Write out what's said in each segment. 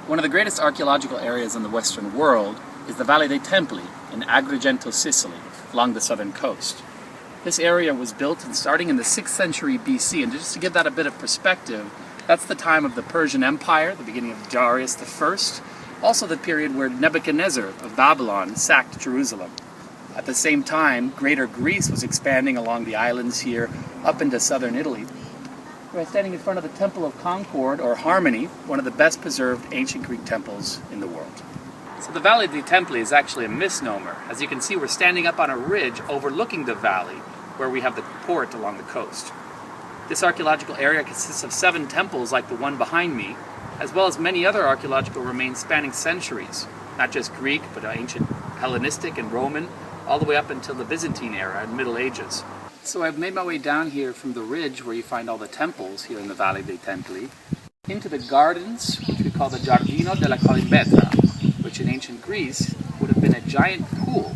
One of the greatest archaeological areas in the Western world is the Valle dei Templi in Agrigento, Sicily, along the southern coast. This area was built starting in the 6th century BC, and just to give that a bit of perspective, that's the time of the Persian Empire, the beginning of Darius I, also the period where Nebuchadnezzar of Babylon sacked Jerusalem. At the same time, Greater Greece was expanding along the islands here up into southern Italy. We're standing in front of the Temple of Concord, or Harmony, one of the best preserved ancient Greek temples in the world. So the Valle dei Templi is actually a misnomer. As you can see, we're standing up on a ridge overlooking the valley where we have the port along the coast. This archaeological area consists of 7 temples like the one behind me, as well as many other archaeological remains spanning centuries, not just Greek, but ancient Hellenistic and Roman, all the way up until the Byzantine era and Middle Ages. So I've made my way down here from the ridge where you find all the temples here in the Valle dei Templi, into the gardens, which we call the Giardino della Colimbetra, which in ancient Greece would have been a giant pool.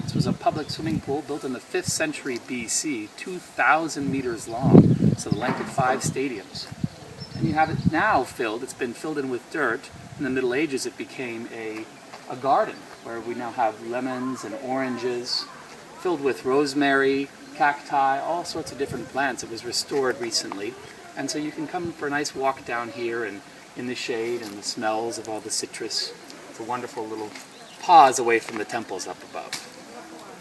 This was a public swimming pool built in the 5th century BC, 2,000 meters long, so the length of 5 stadiums. And you have it now filled, it's been filled in with dirt. In the Middle Ages it became a garden, where we now have lemons and oranges, filled with rosemary, cacti, all sorts of different plants. It was restored recently, and so you can come for a nice walk down here and in the shade and the smells of all the citrus. It's a wonderful little pause away from the temples up above.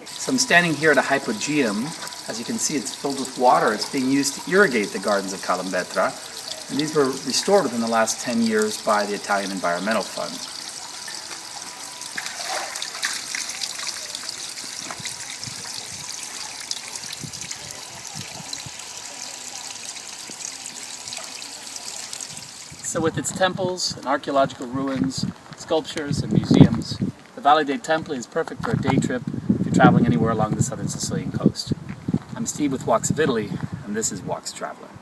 So I'm standing here at a hypogeum. As you can see, it's filled with water. It's being used to irrigate the gardens of Colimbetra, and these were restored within the last 10 years by the Italian Environmental Fund. So with its temples and archaeological ruins, sculptures and museums, the Valle dei Templi is perfect for a day trip if you're traveling anywhere along the southern Sicilian coast. I'm Steve with Walks of Italy, and this is Walks Traveling.